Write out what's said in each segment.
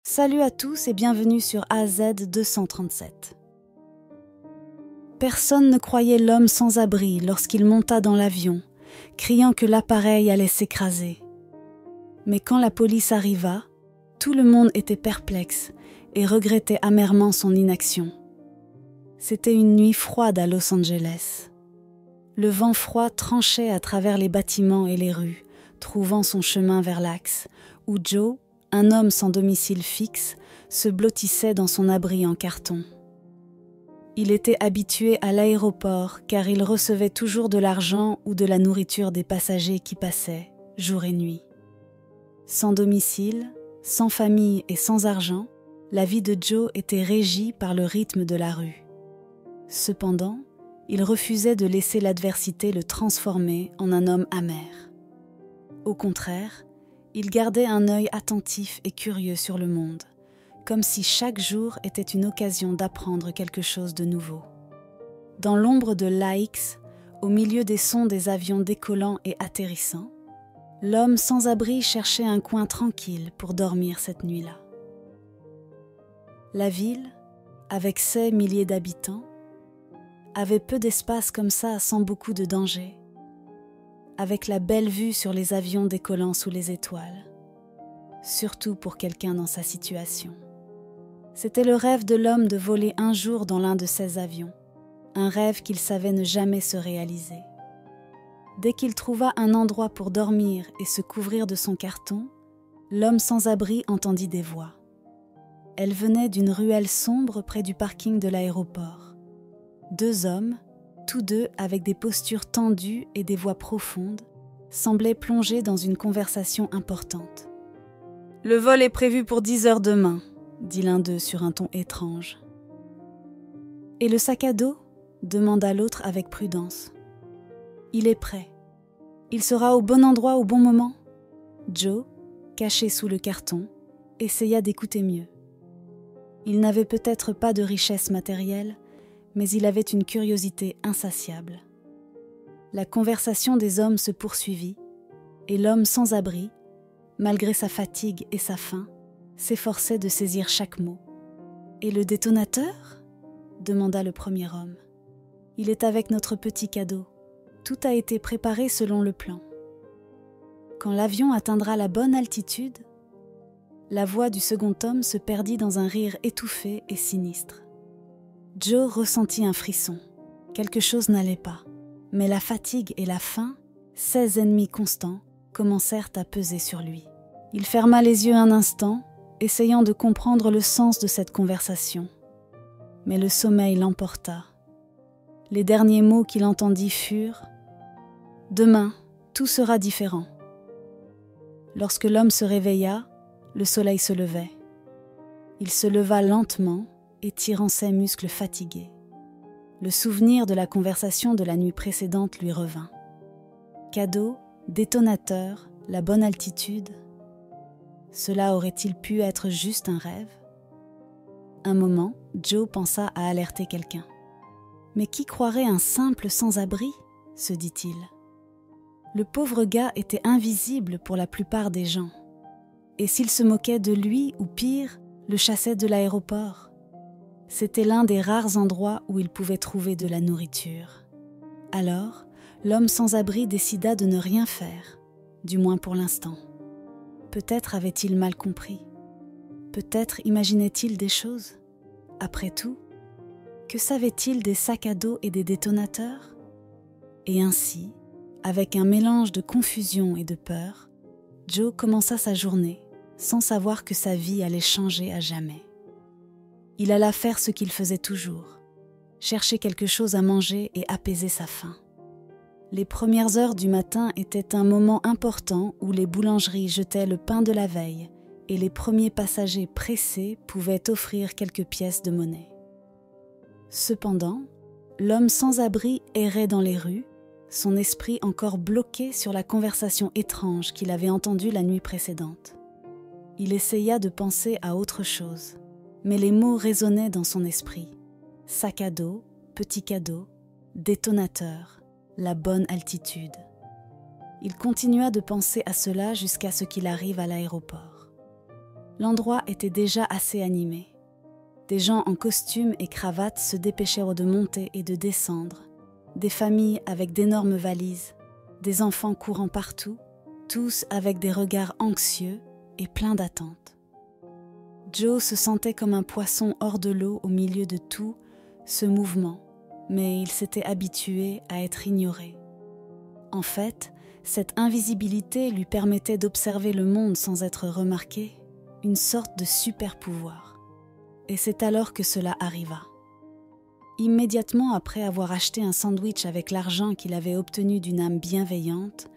Salut à tous et bienvenue sur AZ 237. Personne ne croyait l'homme sans abri lorsqu'il monta dans l'avion, criant que l'appareil allait s'écraser. Mais quand la police arriva, tout le monde était perplexe et regrettait amèrement son inaction. C'était une nuit froide à Los Angeles. Le vent froid tranchait à travers les bâtiments et les rues, trouvant son chemin vers l'axe, où Joe, un homme sans domicile fixe, se blottissait dans son abri en carton. Il était habitué à l'aéroport car il recevait toujours de l'argent ou de la nourriture des passagers qui passaient, jour et nuit. Sans domicile, sans famille et sans argent, la vie de Joe était régie par le rythme de la rue. Cependant, il refusait de laisser l'adversité le transformer en un homme amer. Au contraire, il gardait un œil attentif et curieux sur le monde, comme si chaque jour était une occasion d'apprendre quelque chose de nouveau. Dans l'ombre de l'AX, au milieu des sons des avions décollant et atterrissant, l'homme sans abri cherchait un coin tranquille pour dormir cette nuit-là. La ville, avec ses milliers d'habitants, avait peu d'espace comme ça sans beaucoup de danger, avec la belle vue sur les avions décollant sous les étoiles, surtout pour quelqu'un dans sa situation. C'était le rêve de l'homme de voler un jour dans l'un de ces avions, un rêve qu'il savait ne jamais se réaliser. Dès qu'il trouva un endroit pour dormir et se couvrir de son carton, l'homme sans abri entendit des voix. Elles venaient d'une ruelle sombre près du parking de l'aéroport. Deux hommes, tous deux avec des postures tendues et des voix profondes, semblaient plongés dans une conversation importante. « Le vol est prévu pour 10 heures demain », dit l'un d'eux sur un ton étrange. « Et le sac à dos » demanda l'autre avec prudence. « Il est prêt. Il sera au bon endroit au bon moment ?» Joe, caché sous le carton, essaya d'écouter mieux. Il n'avait peut-être pas de richesse matérielle, mais il avait une curiosité insatiable. La conversation des hommes se poursuivit, et l'homme sans abri, malgré sa fatigue et sa faim, s'efforçait de saisir chaque mot. « Et le détonateur ?» demanda le premier homme. « Il est avec notre petit cadeau. Tout a été préparé selon le plan. » Quand l'avion atteindra la bonne altitude, la voix du second homme se perdit dans un rire étouffé et sinistre. Joe ressentit un frisson. Quelque chose n'allait pas. Mais la fatigue et la faim, ses ennemis constants, commencèrent à peser sur lui. Il ferma les yeux un instant, essayant de comprendre le sens de cette conversation. Mais le sommeil l'emporta. Les derniers mots qu'il entendit furent « Demain, tout sera différent. » Lorsque l'homme se réveilla, le soleil se levait. Il se leva lentement, étirant ses muscles fatigués. Le souvenir de la conversation de la nuit précédente lui revint. Cadeau, détonateur, la bonne altitude. Cela aurait-il pu être juste un rêve ? Un moment, Joe pensa à alerter quelqu'un. « Mais qui croirait un simple sans-abri ?» se dit-il. Le pauvre gars était invisible pour la plupart des gens. Et s'il se moquait de lui, ou pire, le chassait de l'aéroport ? C'était l'un des rares endroits où il pouvait trouver de la nourriture. Alors, l'homme sans abri décida de ne rien faire, du moins pour l'instant. Peut-être avait-il mal compris. Peut-être imaginait-il des choses. Après tout, que savait-il des sacs à dos et des détonateurs ? Et ainsi, avec un mélange de confusion et de peur, Joe commença sa journée, sans savoir que sa vie allait changer à jamais. Il alla faire ce qu'il faisait toujours, chercher quelque chose à manger et apaiser sa faim. Les premières heures du matin étaient un moment important où les boulangeries jetaient le pain de la veille et les premiers passagers pressés pouvaient offrir quelques pièces de monnaie. Cependant, l'homme sans abri errait dans les rues, son esprit encore bloqué sur la conversation étrange qu'il avait entendue la nuit précédente. Il essaya de penser à autre chose. Mais les mots résonnaient dans son esprit. Sac à dos, petit cadeau, détonateur, la bonne altitude. Il continua de penser à cela jusqu'à ce qu'il arrive à l'aéroport. L'endroit était déjà assez animé. Des gens en costume et cravate se dépêchèrent de monter et de descendre, des familles avec d'énormes valises, des enfants courant partout, tous avec des regards anxieux et pleins d'attente. Joe se sentait comme un poisson hors de l'eau au milieu de tout ce mouvement, mais il s'était habitué à être ignoré. En fait, cette invisibilité lui permettait d'observer le monde sans être remarqué, une sorte de super pouvoir. Et c'est alors que cela arriva. Immédiatement après avoir acheté un sandwich avec l'argent qu'il avait obtenu d'une âme bienveillante,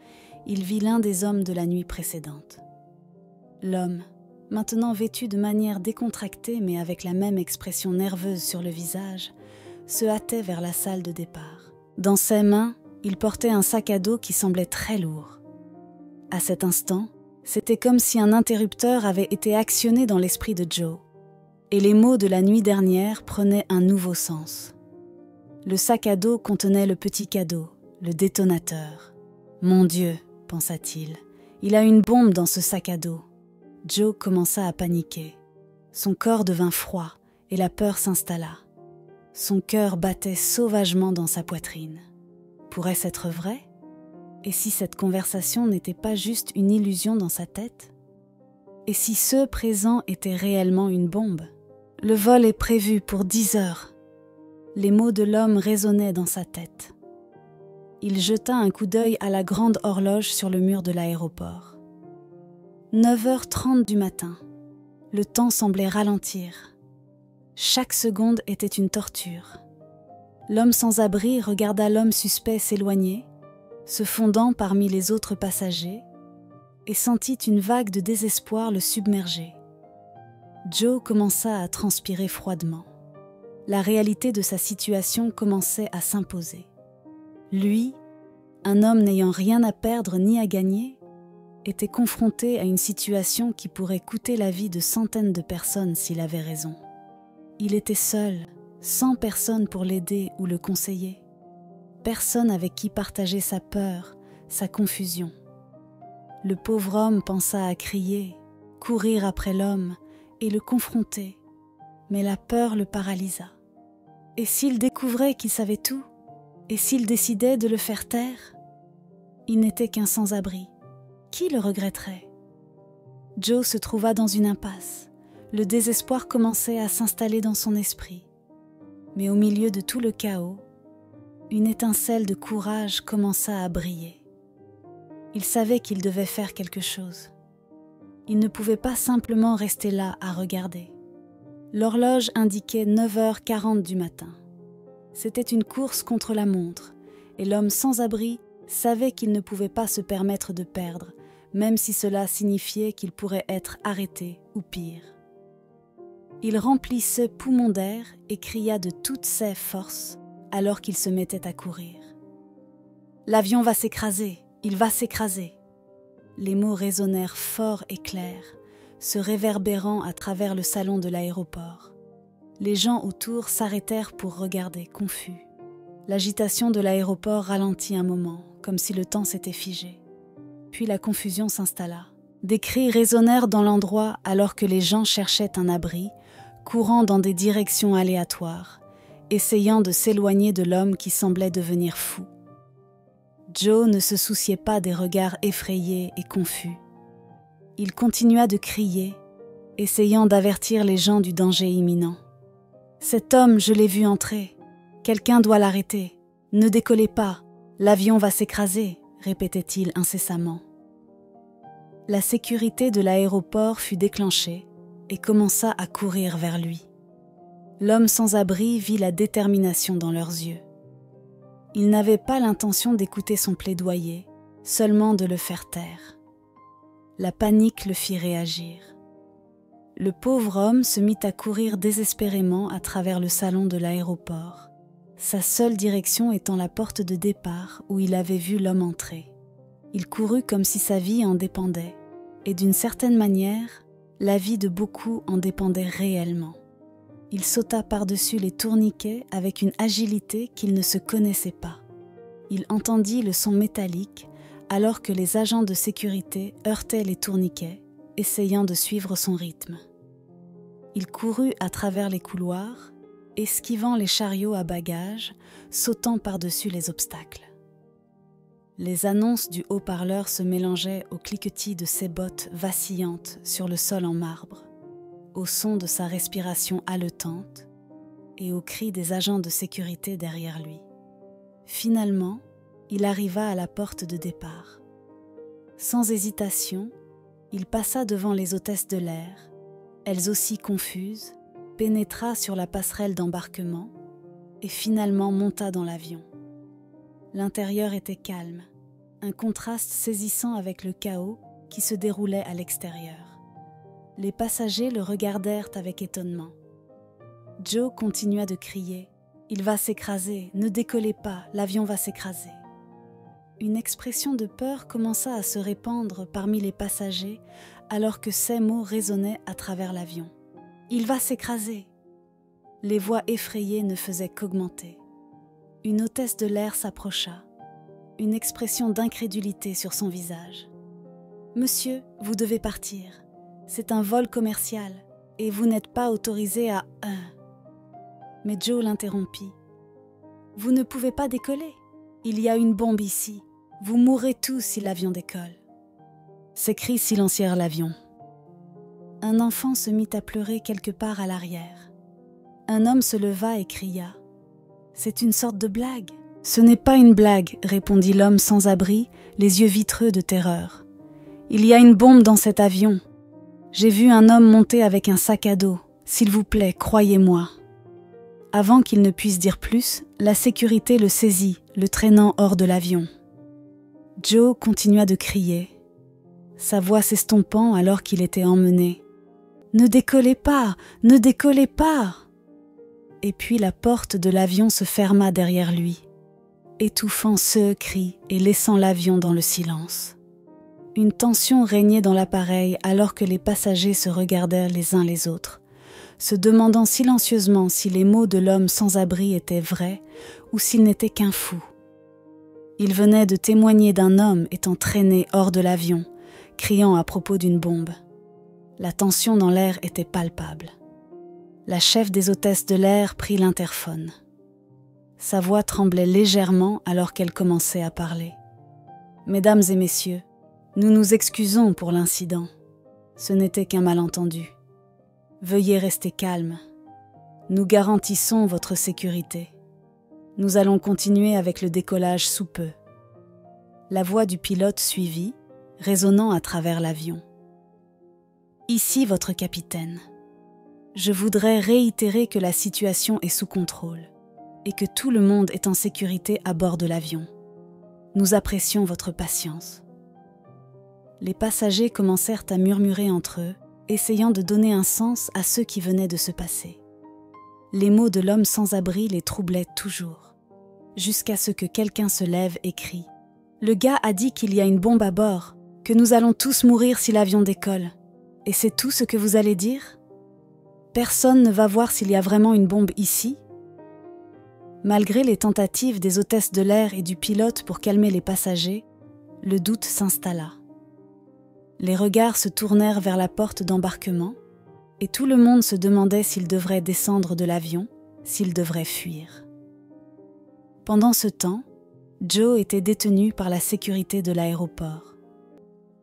il vit l'un des hommes de la nuit précédente. L'homme, maintenant vêtu de manière décontractée mais avec la même expression nerveuse sur le visage, se hâtait vers la salle de départ. Dans ses mains, il portait un sac à dos qui semblait très lourd. À cet instant, c'était comme si un interrupteur avait été actionné dans l'esprit de Joe, et les mots de la nuit dernière prenaient un nouveau sens. Le sac à dos contenait le petit cadeau, le détonateur. « Mon Dieu !» pensa-t-il, « il a une bombe dans ce sac à dos. » Joe commença à paniquer. Son corps devint froid et la peur s'installa. Son cœur battait sauvagement dans sa poitrine. Pourrait-ce être vrai? Et si cette conversation n'était pas juste une illusion dans sa tête? Et si ceux présents étaient réellement une bombe? Le vol est prévu pour 10 heures. Les mots de l'homme résonnaient dans sa tête. Il jeta un coup d'œil à la grande horloge sur le mur de l'aéroport. 9h30 du matin. Le temps semblait ralentir. Chaque seconde était une torture. L'homme sans abri regarda l'homme suspect s'éloigner, se fondant parmi les autres passagers, et sentit une vague de désespoir le submerger. Joe commença à transpirer froidement. La réalité de sa situation commençait à s'imposer. Lui, un homme n'ayant rien à perdre ni à gagner, était confronté à une situation qui pourrait coûter la vie de centaines de personnes s'il avait raison. Il était seul, sans personne pour l'aider ou le conseiller. Personne avec qui partager sa peur, sa confusion. Le pauvre homme pensa à crier, courir après l'homme et le confronter, mais la peur le paralysa. Et s'il découvrait qu'il savait tout? Et s'il décidait de le faire taire? Il n'était qu'un sans-abri. Qui le regretterait? Joe se trouva dans une impasse. Le désespoir commençait à s'installer dans son esprit. Mais au milieu de tout le chaos, une étincelle de courage commença à briller. Il savait qu'il devait faire quelque chose. Il ne pouvait pas simplement rester là à regarder. L'horloge indiquait 9h40 du matin. C'était une course contre la montre, et l'homme sans abri savait qu'il ne pouvait pas se permettre de perdre, même si cela signifiait qu'il pourrait être arrêté ou pire. Il remplit ce poumon d'air et cria de toutes ses forces alors qu'il se mettait à courir. « L'avion va s'écraser, il va s'écraser !» Les mots résonnèrent forts et clairs, se réverbérant à travers le salon de l'aéroport. Les gens autour s'arrêtèrent pour regarder, confus. L'agitation de l'aéroport ralentit un moment, comme si le temps s'était figé. Puis la confusion s'installa. Des cris résonnèrent dans l'endroit alors que les gens cherchaient un abri, courant dans des directions aléatoires, essayant de s'éloigner de l'homme qui semblait devenir fou. Joe ne se souciait pas des regards effrayés et confus. Il continua de crier, essayant d'avertir les gens du danger imminent. « Cet homme, je l'ai vu entrer. Quelqu'un doit l'arrêter. Ne décollez pas, l'avion va s'écraser », répétait-il incessamment. La sécurité de l'aéroport fut déclenchée et commença à courir vers lui. L'homme sans abri vit la détermination dans leurs yeux. Il n'avait pas l'intention d'écouter son plaidoyer, seulement de le faire taire. La panique le fit réagir. Le pauvre homme se mit à courir désespérément à travers le salon de l'aéroport, sa seule direction étant la porte de départ où il avait vu l'homme entrer. Il courut comme si sa vie en dépendait, et d'une certaine manière, la vie de beaucoup en dépendait réellement. Il sauta par-dessus les tourniquets avec une agilité qu'il ne se connaissait pas. Il entendit le son métallique alors que les agents de sécurité heurtaient les tourniquets essayant de suivre son rythme. Il courut à travers les couloirs, esquivant les chariots à bagages, sautant par-dessus les obstacles. Les annonces du haut-parleur se mélangeaient au cliquetis de ses bottes vacillantes sur le sol en marbre, au son de sa respiration haletante et aux cris des agents de sécurité derrière lui. Finalement, il arriva à la porte de départ. Sans hésitation, il passa devant les hôtesses de l'air, elles aussi confuses, pénétra sur la passerelle d'embarquement et finalement monta dans l'avion. L'intérieur était calme, un contraste saisissant avec le chaos qui se déroulait à l'extérieur. Les passagers le regardèrent avec étonnement. Joe continua de crier « Il va s'écraser, ne décollez pas, l'avion va s'écraser ». Une expression de peur commença à se répandre parmi les passagers alors que ces mots résonnaient à travers l'avion. « Il va s'écraser !» Les voix effrayées ne faisaient qu'augmenter. Une hôtesse de l'air s'approcha, une expression d'incrédulité sur son visage. « Monsieur, vous devez partir. C'est un vol commercial et vous n'êtes pas autorisé à... » Mais Joe l'interrompit. « Vous ne pouvez pas décoller. Il y a une bombe ici. Vous mourrez tous si l'avion décolle. » Ces cris silencièrent l'avion. Un enfant se mit à pleurer quelque part à l'arrière. Un homme se leva et cria « C'est une sorte de blague. » « Ce n'est pas une blague, répondit l'homme sans abri, les yeux vitreux de terreur. Il y a une bombe dans cet avion. J'ai vu un homme monter avec un sac à dos. S'il vous plaît, croyez-moi. Avant qu'il ne puisse dire plus, la sécurité le saisit, le traînant hors de l'avion. Joe continua de crier, sa voix s'estompant alors qu'il était emmené. « Ne décollez pas, ne décollez pas !» Et puis la porte de l'avion se ferma derrière lui, étouffant ce cri et laissant l'avion dans le silence. Une tension régnait dans l'appareil alors que les passagers se regardèrent les uns les autres, se demandant silencieusement si les mots de l'homme sans abri étaient vrais ou s'il n'était qu'un fou. Il venait de témoigner d'un homme étant traîné hors de l'avion, criant à propos d'une bombe. La tension dans l'air était palpable. La chef des hôtesses de l'air prit l'interphone. Sa voix tremblait légèrement alors qu'elle commençait à parler. « Mesdames et messieurs, nous nous excusons pour l'incident. Ce n'était qu'un malentendu. Veuillez rester calmes. Nous garantissons votre sécurité. Nous allons continuer avec le décollage sous peu. » La voix du pilote suivit, résonnant à travers l'avion. « Ici votre capitaine. Je voudrais réitérer que la situation est sous contrôle et que tout le monde est en sécurité à bord de l'avion. Nous apprécions votre patience. » Les passagers commencèrent à murmurer entre eux, essayant de donner un sens à ce qui venait de se passer. Les mots de l'homme sans abri les troublaient toujours, jusqu'à ce que quelqu'un se lève et crie « Le gars a dit qu'il y a une bombe à bord, que nous allons tous mourir si l'avion décolle. Et c'est tout ce que vous allez dire ? Personne ne va voir s'il y a vraiment une bombe ici ?» Malgré les tentatives des hôtesses de l'air et du pilote pour calmer les passagers, le doute s'installa. Les regards se tournèrent vers la porte d'embarquement et tout le monde se demandait s'il devrait descendre de l'avion, s'il devrait fuir. Pendant ce temps, Joe était détenu par la sécurité de l'aéroport.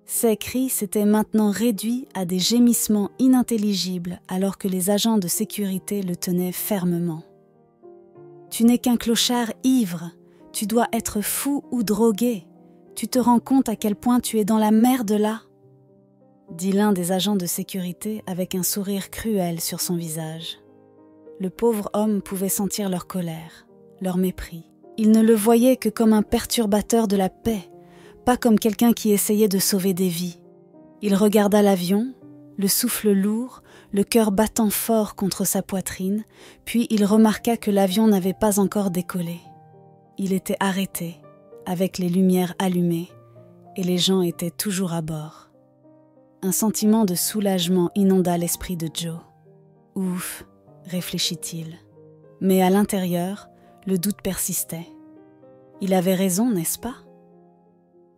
Ses cris s'étaient maintenant réduits à des gémissements inintelligibles alors que les agents de sécurité le tenaient fermement. « Tu n'es qu'un clochard ivre, tu dois être fou ou drogué, tu te rends compte à quel point tu es dans la merde là ?» dit l'un des agents de sécurité avec un sourire cruel sur son visage. Le pauvre homme pouvait sentir leur colère, leur mépris. Il ne le voyait que comme un perturbateur de la paix, pas comme quelqu'un qui essayait de sauver des vies. Il regarda l'avion, le souffle lourd, le cœur battant fort contre sa poitrine, puis il remarqua que l'avion n'avait pas encore décollé. Il était arrêté, avec les lumières allumées, et les gens étaient toujours à bord. Un sentiment de soulagement inonda l'esprit de Joe. « Ouf », réfléchit-il. Mais à l'intérieur, le doute persistait. Il avait raison, n'est-ce pas ?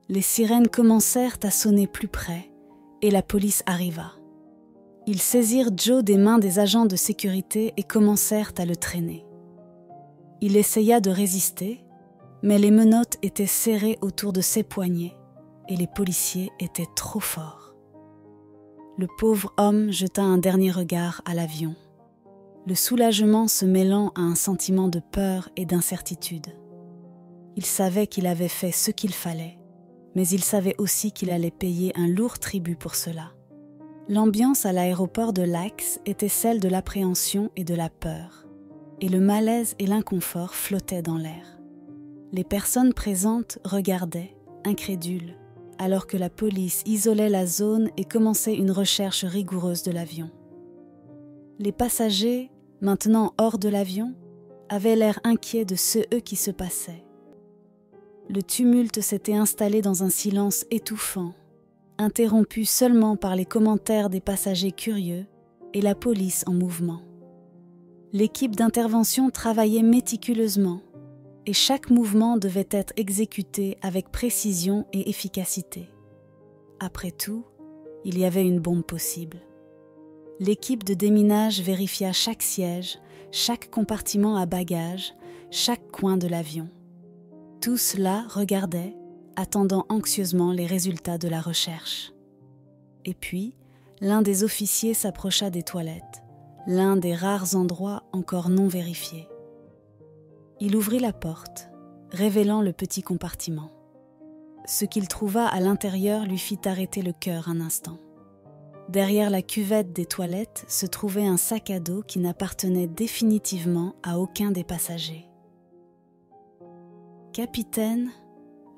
Les sirènes commencèrent à sonner plus près, et la police arriva. Ils saisirent Joe des mains des agents de sécurité et commencèrent à le traîner. Il essaya de résister, mais les menottes étaient serrées autour de ses poignets et les policiers étaient trop forts. Le pauvre homme jeta un dernier regard à l'avion, le soulagement se mêlant à un sentiment de peur et d'incertitude. Il savait qu'il avait fait ce qu'il fallait, mais il savait aussi qu'il allait payer un lourd tribut pour cela. L'ambiance à l'aéroport de Lax était celle de l'appréhension et de la peur, et le malaise et l'inconfort flottaient dans l'air. Les personnes présentes regardaient, incrédules, alors que la police isolait la zone et commençait une recherche rigoureuse de l'avion. Les passagers, maintenant hors de l'avion, avaient l'air inquiets de ce qui se passait. Le tumulte s'était installé dans un silence étouffant, interrompu seulement par les commentaires des passagers curieux et la police en mouvement. L'équipe d'intervention travaillait méticuleusement et chaque mouvement devait être exécuté avec précision et efficacité. Après tout, il y avait une bombe possible. L'équipe de déminage vérifia chaque siège, chaque compartiment à bagages, chaque coin de l'avion. Tous là regardaient, attendant anxieusement les résultats de la recherche. Et puis, l'un des officiers s'approcha des toilettes, l'un des rares endroits encore non vérifiés. Il ouvrit la porte, révélant le petit compartiment. Ce qu'il trouva à l'intérieur lui fit arrêter le cœur un instant. Derrière la cuvette des toilettes se trouvait un sac à dos qui n'appartenait définitivement à aucun des passagers. « Capitaine,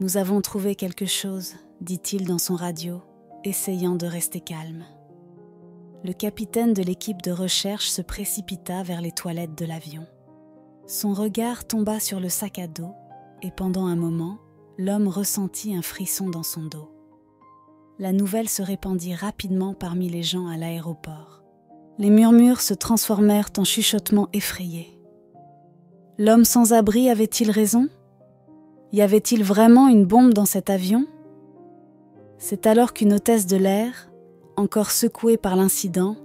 nous avons trouvé quelque chose, dit-il dans son radio, essayant de rester calme. Le capitaine de l'équipe de recherche se précipita vers les toilettes de l'avion. Son regard tomba sur le sac à dos et pendant un moment, l'homme ressentit un frisson dans son dos. La nouvelle se répandit rapidement parmi les gens à l'aéroport. Les murmures se transformèrent en chuchotements effrayés. L'homme sans abri avait-il raison ? Y avait-il vraiment une bombe dans cet avion ? C'est alors qu'une hôtesse de l'air, encore secouée par l'incident,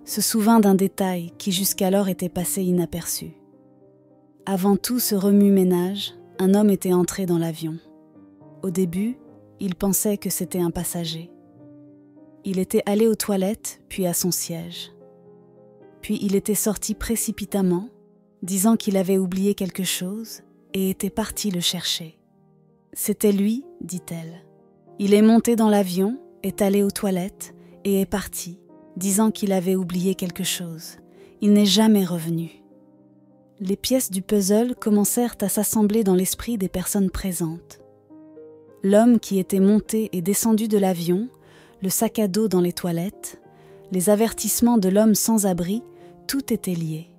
se souvint d'un détail qui jusqu'alors était passé inaperçu. Avant tout ce remue-ménage, un homme était entré dans l'avion. Au début, il pensait que c'était un passager. Il était allé aux toilettes, puis à son siège. Puis il était sorti précipitamment, disant qu'il avait oublié quelque chose, et était parti le chercher. « C'était lui, dit-elle. Il est monté dans l'avion, est allé aux toilettes, et est parti, disant qu'il avait oublié quelque chose. Il n'est jamais revenu. » Les pièces du puzzle commencèrent à s'assembler dans l'esprit des personnes présentes. L'homme qui était monté et descendu de l'avion, le sac à dos dans les toilettes, les avertissements de l'homme sans abri, tout était lié.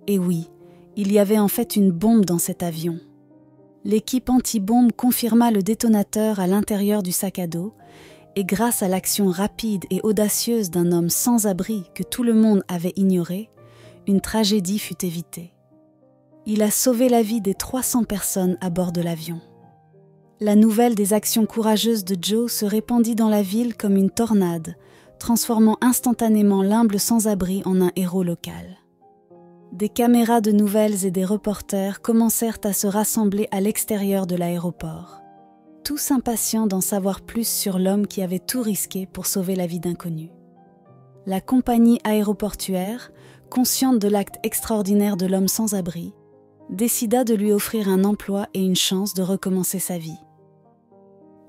Et oui, il y avait en fait une bombe dans cet avion. L'équipe anti-bombe confirma le détonateur à l'intérieur du sac à dos et grâce à l'action rapide et audacieuse d'un homme sans abri que tout le monde avait ignoré, une tragédie fut évitée. Il a sauvé la vie des 300 personnes à bord de l'avion. La nouvelle des actions courageuses de Joe se répandit dans la ville comme une tornade, transformant instantanément l'humble sans-abri en un héros local. Des caméras de nouvelles et des reporters commencèrent à se rassembler à l'extérieur de l'aéroport, tous impatients d'en savoir plus sur l'homme qui avait tout risqué pour sauver la vie d'inconnus. La compagnie aéroportuaire, consciente de l'acte extraordinaire de l'homme sans abri, décida de lui offrir un emploi et une chance de recommencer sa vie.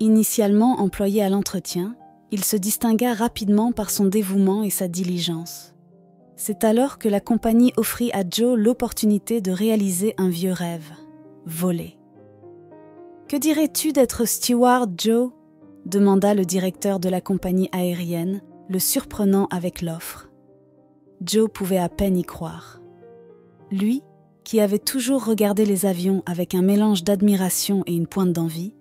Initialement employé à l'entretien, il se distingua rapidement par son dévouement et sa diligence. C'est alors que la compagnie offrit à Joe l'opportunité de réaliser un vieux rêve, voler. « Que dirais-tu d'être steward, Joe ?» demanda le directeur de la compagnie aérienne, le surprenant avec l'offre. Joe pouvait à peine y croire. Lui, qui avait toujours regardé les avions avec un mélange d'admiration et une pointe d'envie,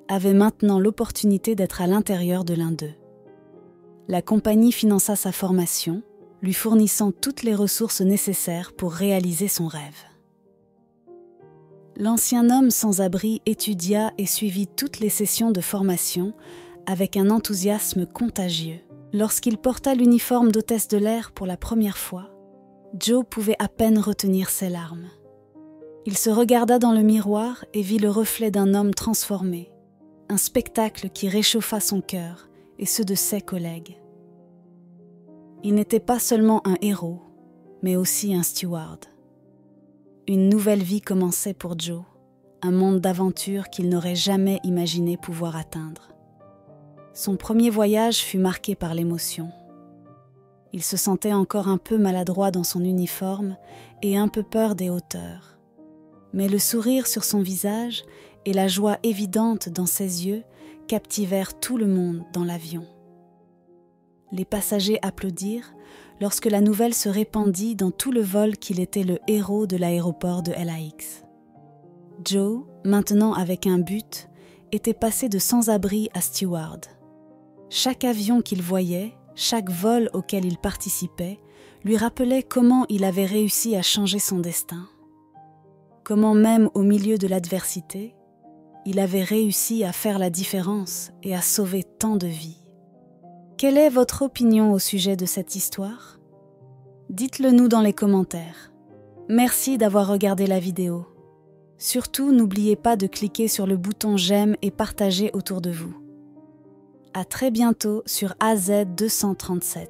avait maintenant l'opportunité d'être à l'intérieur de l'un d'eux. La compagnie finança sa formation, lui fournissant toutes les ressources nécessaires pour réaliser son rêve. L'ancien homme sans abri étudia et suivit toutes les sessions de formation avec un enthousiasme contagieux. Lorsqu'il porta l'uniforme d'hôtesse de l'air pour la première fois, Joe pouvait à peine retenir ses larmes. Il se regarda dans le miroir et vit le reflet d'un homme transformé, un spectacle qui réchauffa son cœur et ceux de ses collègues. Il n'était pas seulement un héros, mais aussi un steward. Une nouvelle vie commençait pour Joe, un monde d'aventure qu'il n'aurait jamais imaginé pouvoir atteindre. Son premier voyage fut marqué par l'émotion. Il se sentait encore un peu maladroit dans son uniforme et un peu peur des hauteurs. Mais le sourire sur son visage et la joie évidente dans ses yeux captivèrent tout le monde dans l'avion. Les passagers applaudirent lorsque la nouvelle se répandit dans tout le vol qu'il était le héros de l'aéroport de LAX. Joe, maintenant avec un but, était passé de sans-abri à steward. Chaque avion qu'il voyait, chaque vol auquel il participait, lui rappelait comment il avait réussi à changer son destin. Comment même au milieu de l'adversité, il avait réussi à faire la différence et à sauver tant de vies. Quelle est votre opinion au sujet de cette histoire? Dites-le nous dans les commentaires. Merci d'avoir regardé la vidéo. Surtout, n'oubliez pas de cliquer sur le bouton j'aime et partager autour de vous. À très bientôt sur AZ237.